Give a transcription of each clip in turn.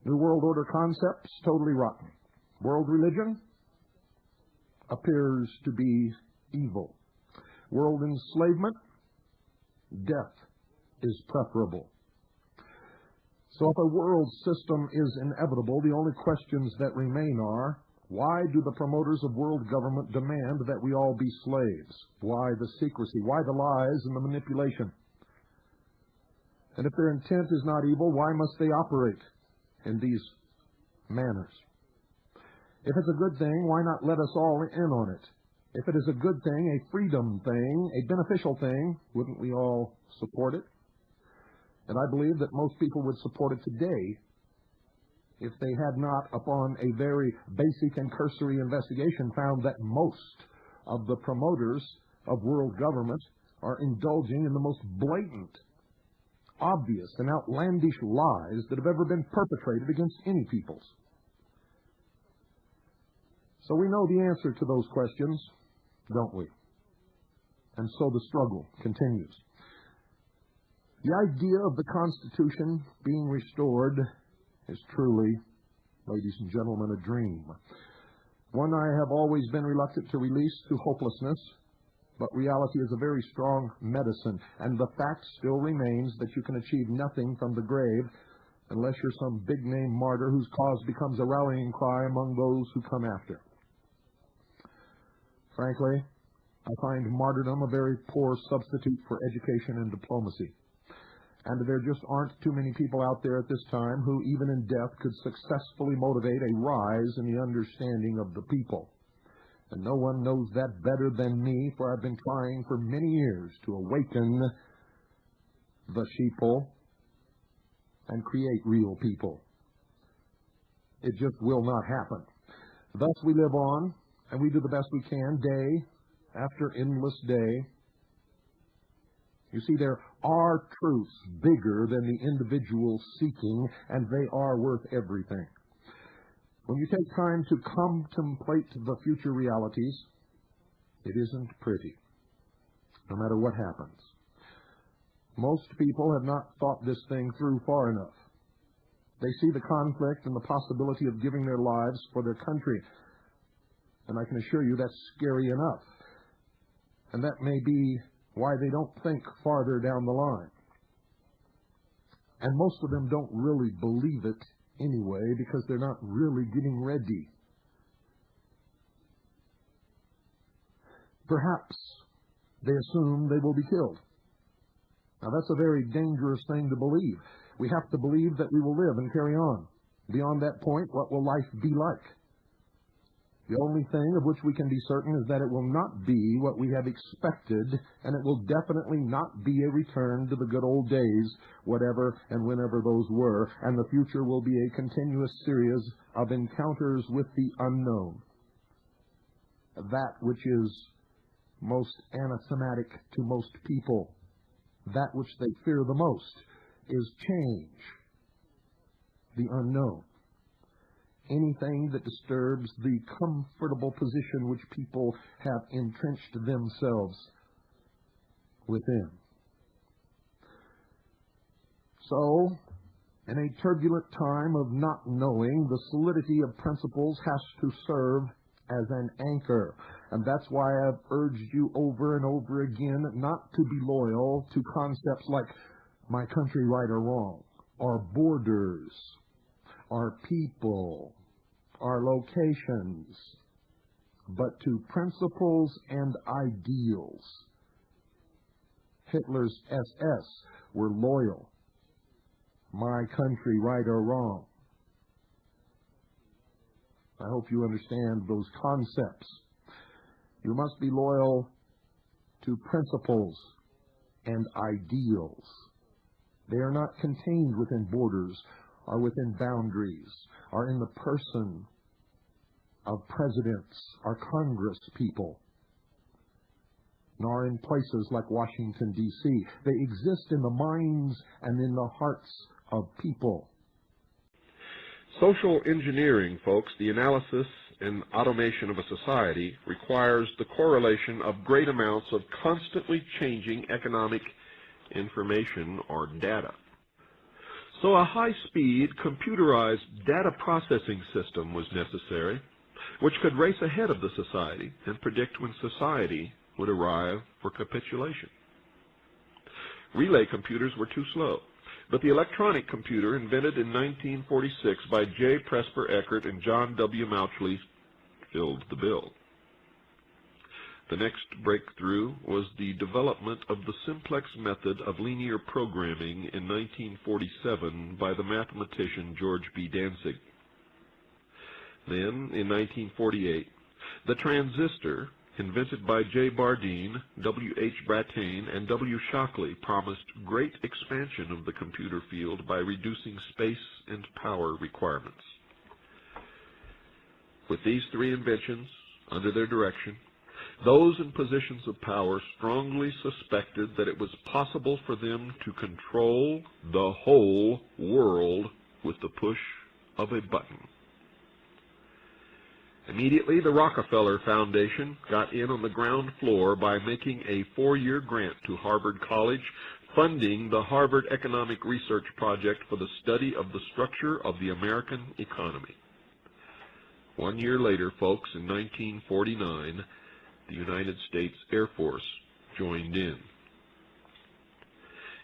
New World Order concepts, totally rotten. World religion appears to be evil. World enslavement, death is preferable. So if a world system is inevitable, the only questions that remain are, why do the promoters of world government demand that we all be slaves? Why the secrecy? Why the lies and the manipulation? And if their intent is not evil, why must they operate in these manners? If it's a good thing, why not let us all in on it? If it is a good thing, a freedom thing, a beneficial thing, wouldn't we all support it? And I believe that most people would support it today if they had not, upon a very basic and cursory investigation, found that most of the promoters of world government are indulging in the most blatant, obvious, and outlandish lies that have ever been perpetrated against any peoples. So we know the answer to those questions, don't we? And so the struggle continues. The idea of the Constitution being restored is truly, ladies and gentlemen, a dream. One I have always been reluctant to release to hopelessness, but reality is a very strong medicine, and the fact still remains that you can achieve nothing from the grave unless you're some big-name martyr whose cause becomes a rallying cry among those who come after. Frankly, I find martyrdom a very poor substitute for education and diplomacy. And there just aren't too many people out there at this time who, even in death, could successfully motivate a rise in the understanding of the people. And no one knows that better than me, for I've been trying for many years to awaken the sheeple and create real people. It just will not happen. Thus we live on, and we do the best we can, day after endless day. You see, there are truths bigger than the individual seeking, and they are worth everything. When you take time to contemplate the future realities, it isn't pretty, no matter what happens. Most people have not thought this thing through far enough. They see the conflict and the possibility of giving their lives for their country, and I can assure you that's scary enough. And that may be why they don't think farther down the line. And most of them don't really believe it anyway because they're not really getting ready. Perhaps they assume they will be killed. Now that's a very dangerous thing to believe. We have to believe that we will live and carry on. Beyond that point, what will life be like? The only thing of which we can be certain is that it will not be what we have expected, and it will definitely not be a return to the good old days, whatever and whenever those were, and the future will be a continuous series of encounters with the unknown. That which is most anathematic to most people, that which they fear the most, is change, the unknown. Anything that disturbs the comfortable position which people have entrenched themselves within. So, in a turbulent time of not knowing, the solidity of principles has to serve as an anchor. And that's why I've urged you over and over again not to be loyal to concepts like my country right or wrong, our borders, our people, our locations, but to principles and ideals. Hitler's SS were loyal. My country, right or wrong. I hope you understand those concepts. You must be loyal to principles and ideals. They are not contained within borders or within boundaries or in the person of presidents or Congress people, nor in places like Washington, D.C. They exist in the minds and in the hearts of people. Social engineering, folks, the analysis and automation of a society, requires the correlation of great amounts of constantly changing economic information or data. So a high-speed, computerized data processing system was necessary, which could race ahead of the society and predict when society would arrive for capitulation. Relay computers were too slow, but the electronic computer invented in 1946 by J. Presper Eckert and John W. Mauchly filled the bill. The next breakthrough was the development of the simplex method of linear programming in 1947 by the mathematician George B. Dantzig. Then, in 1948, the transistor, invented by J. Bardeen, W. H. Brattain, and W. Shockley, promised great expansion of the computer field by reducing space and power requirements. With these three inventions under their direction, those in positions of power strongly suspected that it was possible for them to control the whole world with the push of a button. Immediately, the Rockefeller Foundation got in on the ground floor by making a 4-year grant to Harvard College, funding the Harvard Economic Research Project for the study of the structure of the American economy. 1 year later, folks, in 1949, the United States Air Force joined in.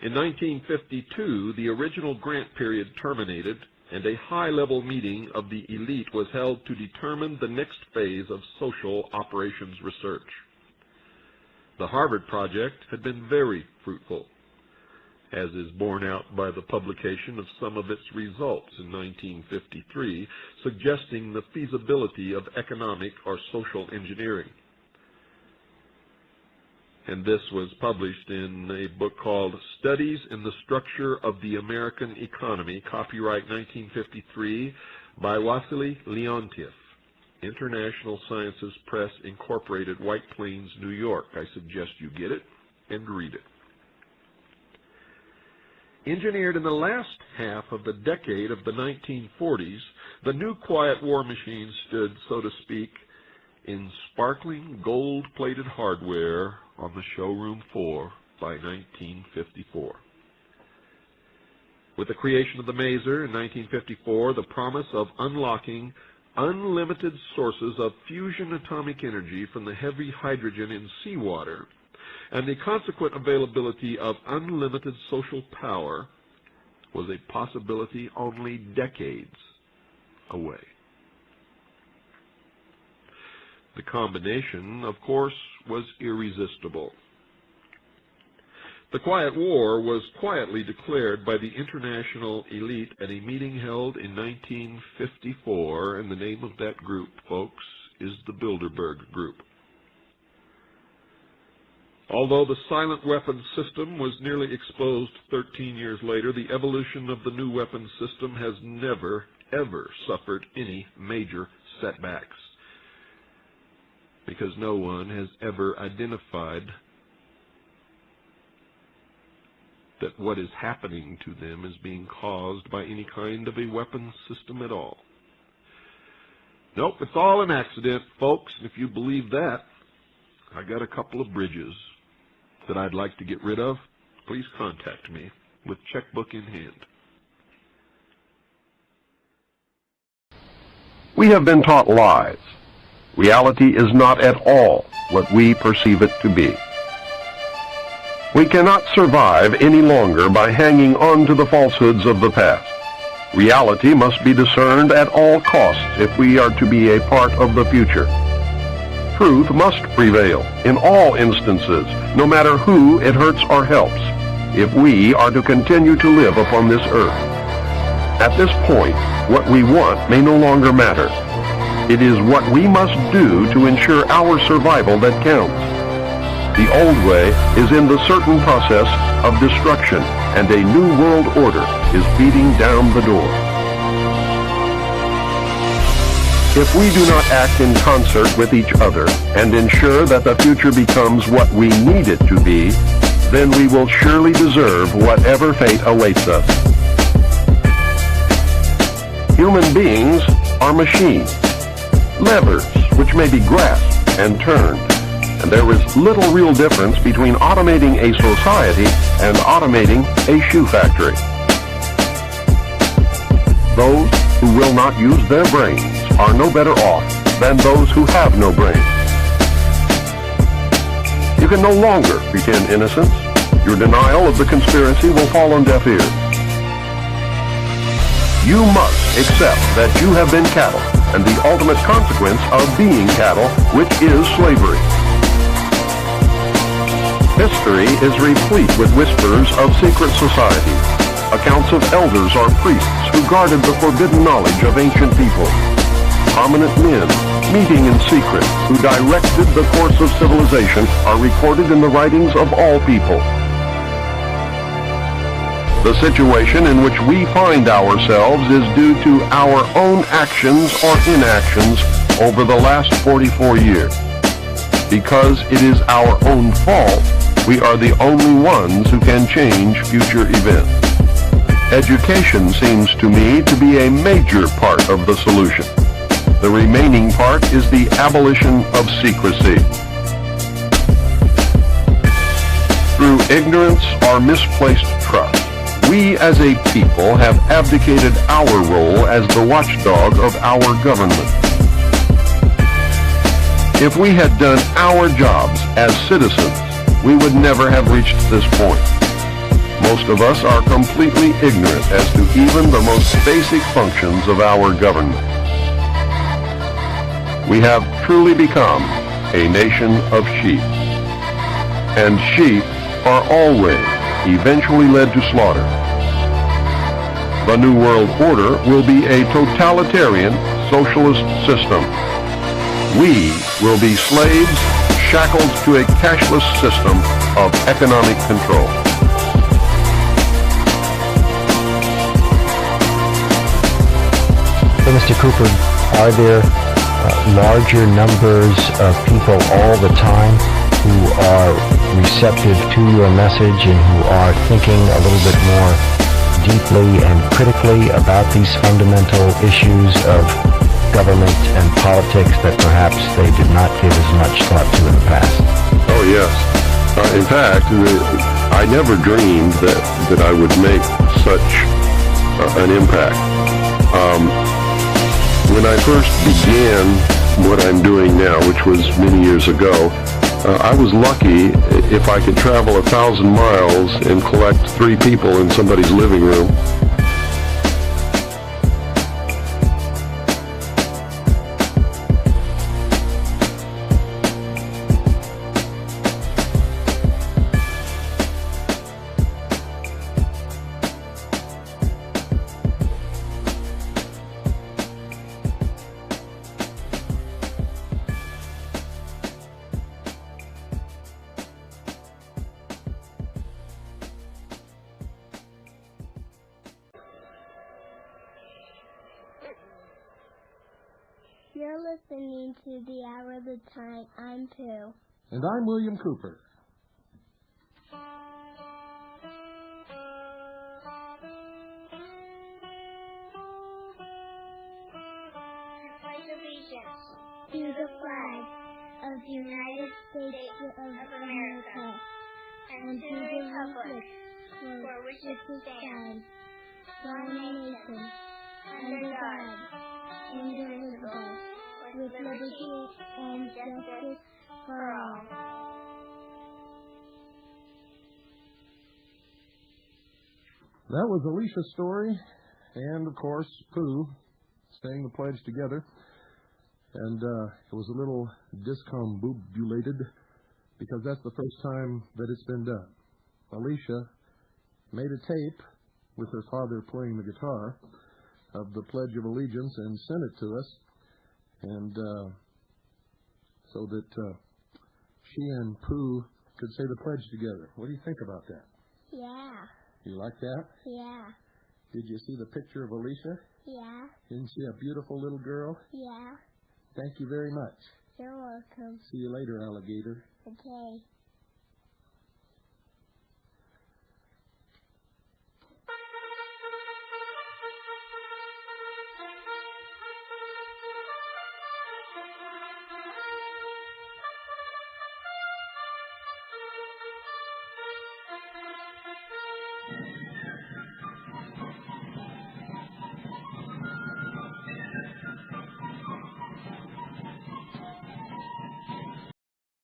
In 1952, the original grant period terminated, and a high-level meeting of the elite was held to determine the next phase of social operations research. The Harvard Project had been very fruitful, as is borne out by the publication of some of its results in 1953, suggesting the feasibility of economic or social engineering. And this was published in a book called Studies in the Structure of the American Economy, copyright 1953, by Wassily Leontiev, International Sciences Press, Incorporated, White Plains, New York. I suggest you get it and read it. Engineered in the last half of the decade of the 1940s, the new quiet war machine stood, so to speak, in sparkling gold-plated hardware on the showroom floor by 1954. With the creation of the maser in 1954, the promise of unlocking unlimited sources of fusion atomic energy from the heavy hydrogen in seawater and the consequent availability of unlimited social power was a possibility only decades away. The combination, of course, was irresistible. The Quiet War was quietly declared by the international elite at a meeting held in 1954, and the name of that group, folks, is the Bilderberg Group. Although the silent weapons system was nearly exposed 13 years later, the evolution of the new weapons system has never, ever suffered any major setbacks, because no one has ever identified that what is happening to them is being caused by any kind of a weapons system at all. Nope, it's all an accident, folks. And if you believe that, I got a couple of bridges that I'd like to get rid of. Please contact me with checkbook in hand. We have been taught lies. Reality is not at all what we perceive it to be. We cannot survive any longer by hanging on to the falsehoods of the past. Reality must be discerned at all costs if we are to be a part of the future. Truth must prevail in all instances, no matter who it hurts or helps, if we are to continue to live upon this earth. At this point, what we want may no longer matter. It is what we must do to ensure our survival that counts. The old way is in the certain process of destruction, and a new world order is beating down the door. If we do not act in concert with each other and ensure that the future becomes what we need it to be, then we will surely deserve whatever fate awaits us. Human beings are machines, levers which may be grasped and turned, and there is little real difference between automating a society and automating a shoe factory. Those who will not use their brains are no better off than those who have no brains. You can no longer pretend innocence. Your denial of the conspiracy will fall on deaf ears. You must accept that you have been cattle, and the ultimate consequence of being cattle, which is slavery. History is replete with whispers of secret societies, accounts of elders or priests who guarded the forbidden knowledge of ancient people, prominent men meeting in secret who directed the course of civilization are recorded in the writings of all people. The situation in which we find ourselves is due to our own actions or inactions over the last 44 years. Because it is our own fault, we are the only ones who can change future events. Education seems to me to be a major part of the solution. The remaining part is the abolition of secrecy. Through ignorance or misplaced trust, we as a people have abdicated our role as the watchdog of our government. If we had done our jobs as citizens, we would never have reached this point. Most of us are completely ignorant as to even the most basic functions of our government. We have truly become a nation of sheep. And sheep are always eventually led to slaughter. The New World Order will be a totalitarian socialist system. We will be slaves shackled to a cashless system of economic control. So, Mr. Cooper, are there larger numbers of people all the time who are receptive to your message and who are thinking a little bit more deeply and critically about these fundamental issues of government and politics that perhaps they did not give as much thought to in the past? Oh, yes. In fact, I never dreamed that I would make such an impact. When I first began what I'm doing now, which was many years ago, I was lucky if I could travel 1,000 miles and collect 3 people in somebody's living room. You're listening to The Hour of the Time. I'm Pooh. And I'm William Cooper. Pledge allegiance to the flag of the United States of America and to the republic for which it stands, one nation, under God, indivisible, with liberty and justice for all. That was Alicia's story, and of course, Pooh saying the pledge together. And it was a little discombobulated because that's the first time that it's been done. Alicia made a tape with her father playing the guitar of the Pledge of Allegiance and sent it to us, and so that she and Pooh could say the pledge together. What do you think about that? Yeah. You like that? Yeah. Did you see the picture of Alicia? Yeah. Isn't she a beautiful little girl? Yeah. Thank you very much. You're welcome. See you later, alligator. Okay.